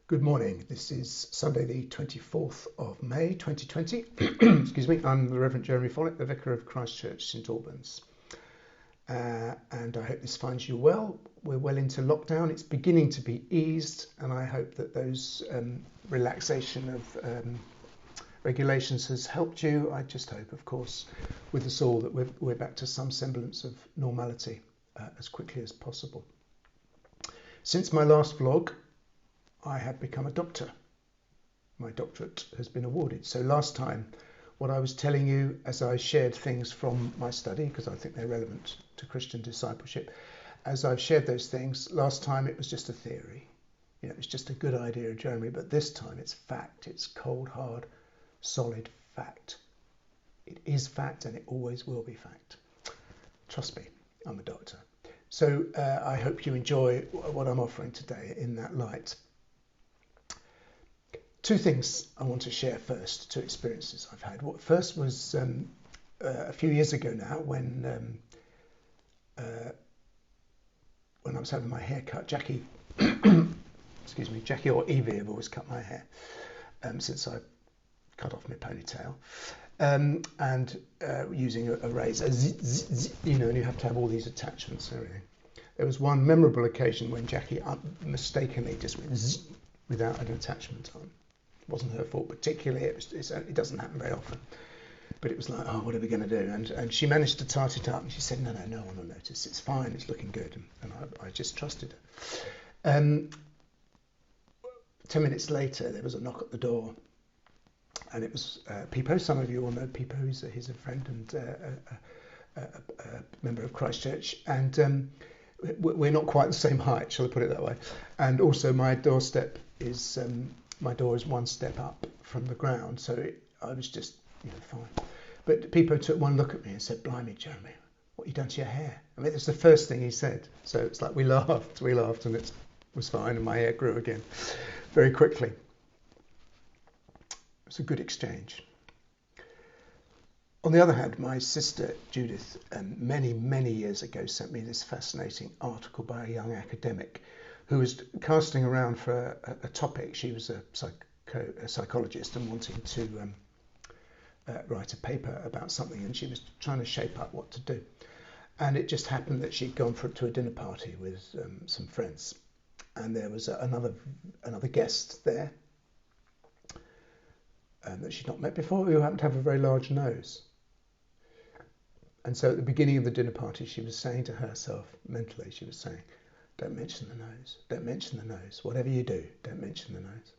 Good morning. This is Sunday, the 24th of May 2020. Excuse me. I'm the Reverend Jeremy Follett, the Vicar of Christ Church, St Albans. And I hope this finds you well. We're well into lockdown. It's beginning to be eased, and I hope that those relaxation of regulations has helped you. I just hope, of course, with us all, that we're back to some semblance of normality as quickly as possible. Since my last vlog, I have become a doctor. My doctorate has been awarded. So last time, what I was telling you as I shared things from my study, because I think they're relevant to Christian discipleship, as I've shared those things, last time it was just a theory. You know, it's just a good idea, Jeremy, but this time it's fact. It's cold, hard, solid fact. It is fact and it always will be fact. Trust me, I'm a doctor. So I hope you enjoy what I'm offering today in that light. Two things I want to share first, two experiences I've had. What first was a few years ago now when I was having my hair cut. Jackie, excuse me, Jackie or Evie have always cut my hair since I cut off my ponytail. And using a razor, you know, and you have to have all these attachments and everything. There was one memorable occasion when Jackie mistakenly just went without an attachment on. It wasn't her fault particularly, it doesn't happen very often. But it was like, oh, what are we going to do? And she managed to tart it up, and she said, no one will notice, it's fine, it's looking good. And I just trusted her. 10 minutes later, there was a knock at the door, and it was Pipo. Some of you all know Pipo. He's a friend and a member of Christ Church, and we're not quite the same height, shall I put it that way. And also my doorstep is my door is one step up from the ground, so I was just, fine. But Pipo took one look at me and said, "Blimey, Jeremy, what have you done to your hair?" I mean, that's the first thing he said. So it's like we laughed, and it was fine, and my hair grew again very quickly. It was a good exchange. On the other hand, my sister Judith, many years ago, sent me this fascinating article by a young academic who was casting around for a topic. She was a psychologist and wanting to write a paper about something, and she was trying to shape up what to do. And it just happened that she'd gone to a dinner party with some friends, and there was another guest there that she'd not met before, who happened to have a very large nose. And so at the beginning of the dinner party, she was saying to herself, mentally, she was saying, "Don't mention the nose, don't mention the nose. Whatever you do, don't mention the nose."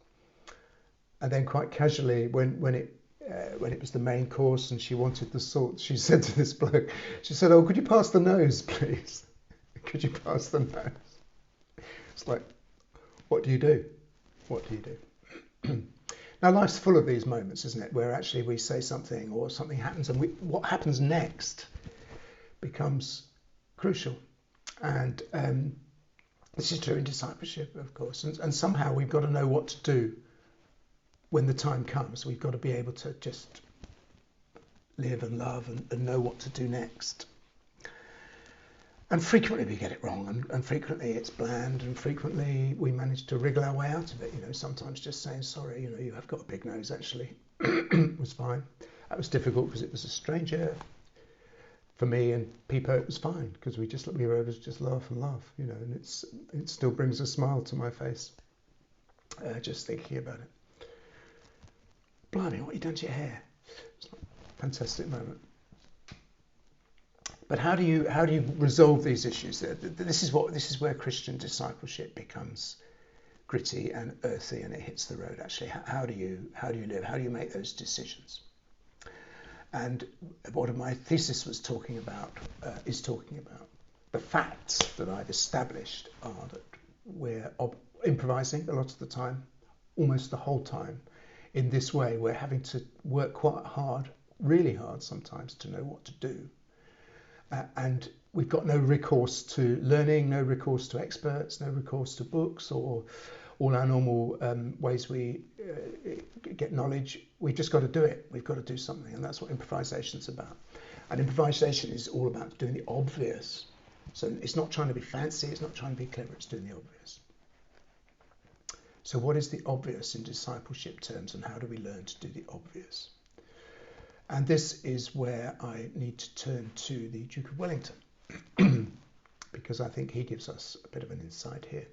And then quite casually, when it was the main course and she wanted the salt, she said to this bloke, she said, "Oh, could you pass the nose, please? Could you pass the nose?" It's like, what do you do? What do you do? Now, life's full of these moments, isn't it, where actually we say something or something happens, and what happens next becomes crucial. And this is true in discipleship, of course. And somehow we've got to know what to do when the time comes. We've got to be able to just live and love and know what to do next. And frequently we get it wrong, and frequently it's bland, and frequently we manage to wriggle our way out of it. Sometimes just saying, "Sorry, you have got a big nose," actually was fine. That was difficult because it was a stranger. For me and Pipo, it was fine because we were able to just laugh and laugh, and it still brings a smile to my face just thinking about it. Blimey, what have you done to your hair? It's like a fantastic moment. But how do you resolve these issues? This is where Christian discipleship becomes gritty and earthy, and it hits the road. Actually, how do you live? How do you make those decisions? And what my thesis was talking about the facts that I've established are that we're improvising a lot of the time, almost the whole time. In this way, we're having to work quite hard, really hard sometimes, to know what to do. And we've got no recourse to learning, no recourse to experts, no recourse to books or all our normal ways we get knowledge. We've just got to do it. We've got to do something. And that's what improvisation is about. And improvisation is all about doing the obvious. So it's not trying to be fancy. It's not trying to be clever. It's doing the obvious. So what is the obvious in discipleship terms, and how do we learn to do the obvious? And this is where I need to turn to the Duke of Wellington, because I think he gives us a bit of an insight here.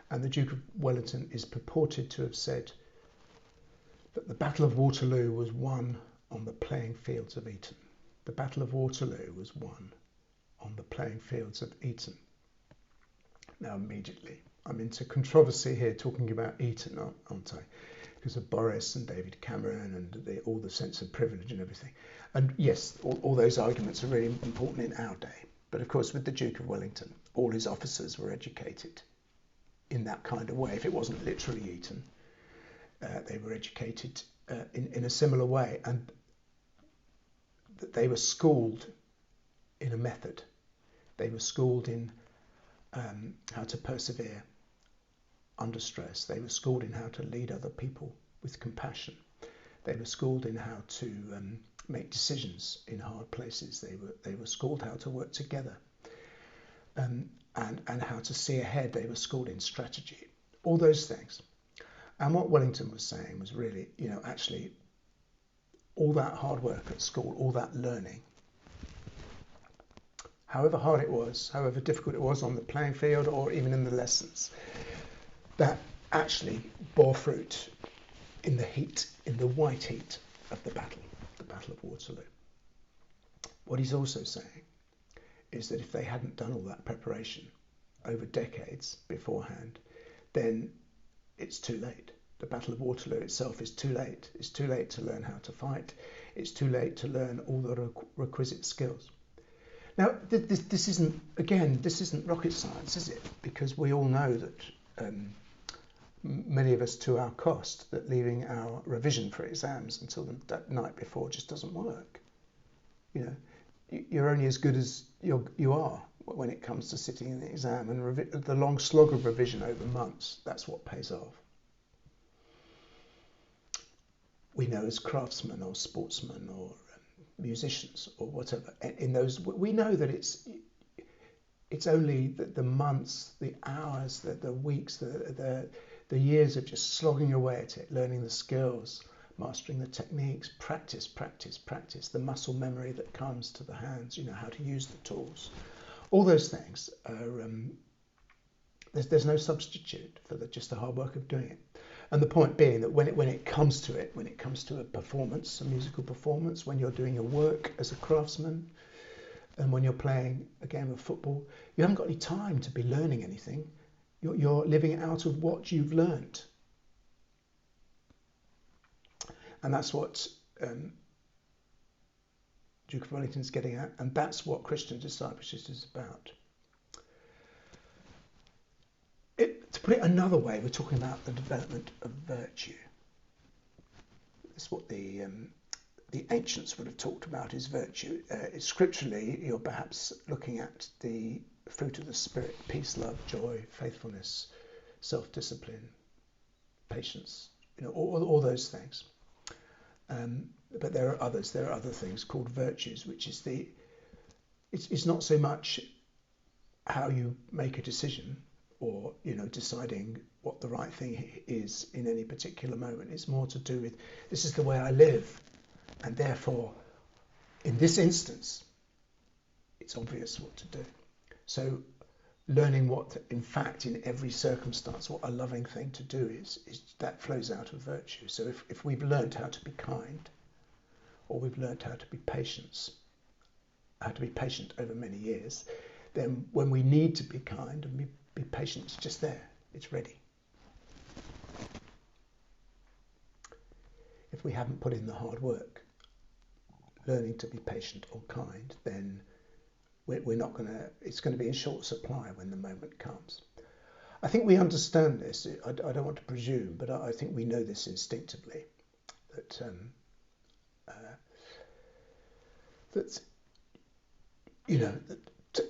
And the Duke of Wellington is purported to have said that the Battle of Waterloo was won on the playing fields of Eton. The Battle of Waterloo was won on the playing fields of Eton. Now, immediately, I'm into controversy here talking about Eton, aren't I? Because of Boris and David Cameron and all the sense of privilege and everything. And yes, all those arguments are really important in our day. But of course, with the Duke of Wellington, all his officers were educated in that kind of way. If it wasn't literally Eton, they were educated in a similar way. And they were schooled in a method. They were schooled in how to persevere under stress. They were schooled in how to lead other people with compassion. They were schooled in how to make decisions in hard places. They were schooled how to work together and how to see ahead. They were schooled in strategy, all those things. And what Wellington was saying was really, actually all that hard work at school, all that learning, however hard it was, however difficult it was on the playing field or even in the lessons, that actually bore fruit in the heat, in the white heat of the Battle of Waterloo. What he's also saying is that if they hadn't done all that preparation over decades beforehand, then it's too late. The Battle of Waterloo itself is too late. It's too late to learn how to fight. It's too late to learn all the requisite skills. Now, this isn't rocket science, is it? Because we all know that many of us to our cost, that leaving our revision for exams until the night before just doesn't work. You're only as good as you are when it comes to sitting in the exam, and the long slog of revision over months, that's what pays off. We know as craftsmen or sportsmen or musicians or whatever, in those, we know that it's only the months, the hours, the weeks, the years of just slogging away at it, learning the skills, mastering the techniques, practice, the muscle memory that comes to the hands, how to use the tools. All those things are, there's no substitute for just the hard work of doing it. And the point being that when it comes to a performance, a musical performance, when you're doing your work as a craftsman, and when you're playing a game of football, you haven't got any time to be learning anything. You're living out of what you've learned. And that's what Duke of Wellington's getting at, and that's what Christian discipleship is about. To put it another way, we're talking about the development of virtue. That's what the ancients would have talked about is virtue. Scripturally, you're perhaps looking at the fruit of the Spirit: peace, love, joy, faithfulness, self-discipline, patience, all those things. But there are others. There are other things called virtues, which is it's not so much how you make a decision or deciding what the right thing is in any particular moment. It's more to do with, this is the way I live, and therefore in this instance it's obvious what to do. So learning what, in fact, in every circumstance, what a loving thing to do is that flows out of virtue. So if we've learned how to be kind, or we've learned how to be patient over many years, then when we need to be kind and be patient, it's just there, it's ready. If we haven't put in the hard work, learning to be patient or kind, then we're not going to, it's going to be in short supply when the moment comes. I think we understand this. I don't want to presume, but I think we know this instinctively, that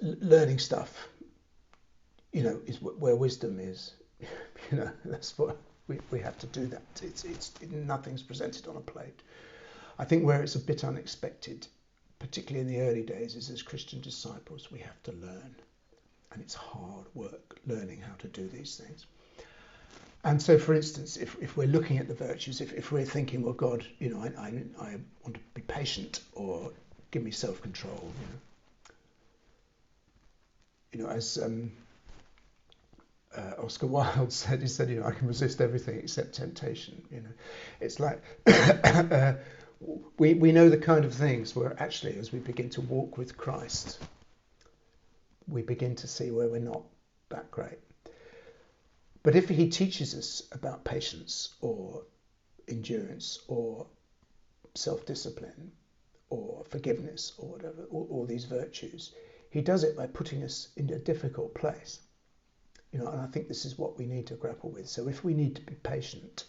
learning stuff, is where wisdom is. That's what we have to do. That it's nothing's presented on a plate. I think where it's a bit unexpected, particularly in the early days, is as Christian disciples we have to learn, and it's hard work learning how to do these things. And so, for instance, if we're looking at the virtues, if we're thinking, well, God, I want to be patient, or give me self-control, as Oscar Wilde said, he said, I can resist everything except temptation. It's like we know the kind of things where actually, as we begin to walk with Christ, we begin to see where we're not that great. But if he teaches us about patience or endurance or self-discipline or forgiveness or whatever, all these virtues, he does it by putting us in a difficult place. And I think this is what we need to grapple with. So if we need to be patient,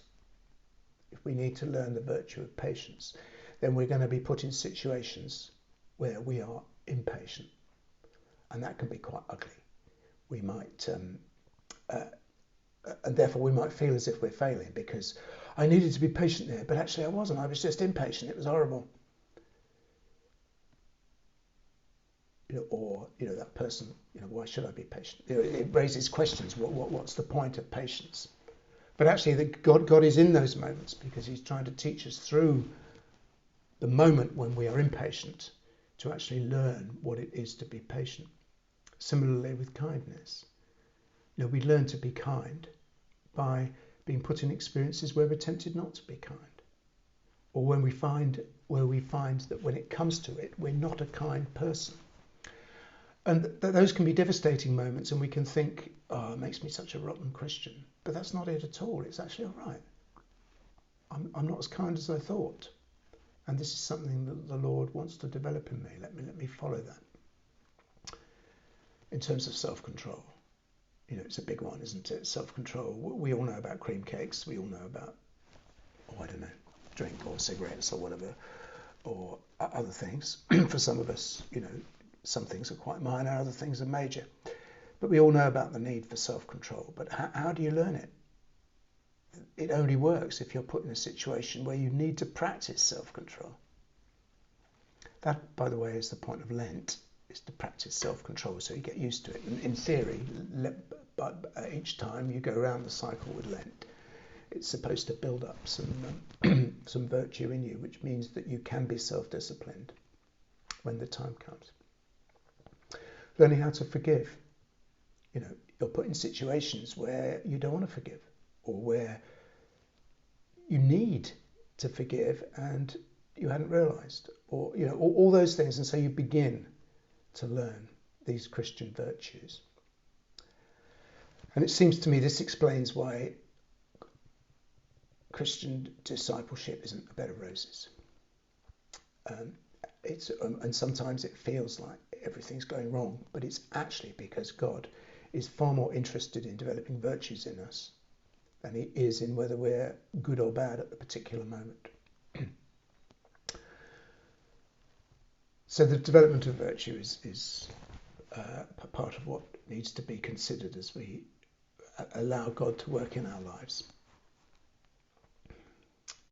if we need to learn the virtue of patience, then we're going to be put in situations where we are impatient. And that can be quite ugly. We might, and therefore we might feel as if we're failing because I needed to be patient there, but actually I wasn't. I was just impatient. It was horrible. Or that person, why should I be patient? It raises questions. What's the point of patience? But actually, God is in those moments because he's trying to teach us through the moment when we are impatient to actually learn what it is to be patient. Similarly with kindness. We learn to be kind by being put in experiences where we're tempted not to be kind. Or when we find that when it comes to it, we're not a kind person. And those can be devastating moments, and we can think, oh, it makes me such a rotten Christian. But that's not it at all. It's actually all right. I'm not as kind as I thought. And this is something that the Lord wants to develop in me. Let me follow that. In terms of self-control, it's a big one, isn't it? Self-control. We all know about cream cakes. We all know about, drink or cigarettes or whatever, or other things. For some of us, some things are quite minor, other things are major. But we all know about the need for self-control. But how do you learn it? It only works if you're put in a situation where you need to practice self-control. That, by the way, is the point of Lent, is to practice self-control so you get used to it. And in theory, but each time you go around the cycle with Lent, it's supposed to build up some virtue in you, which means that you can be self-disciplined when the time comes. Learning how to forgive. You're put in situations where you don't want to forgive, or where you need to forgive and you hadn't realised, or all those things. And so you begin to learn these Christian virtues. And it seems to me this explains why Christian discipleship isn't a bed of roses. And sometimes it feels like everything's going wrong, but it's actually because God is far more interested in developing virtues in us than he is in whether we're good or bad at the particular moment. So the development of virtue is part of what needs to be considered as we allow God to work in our lives.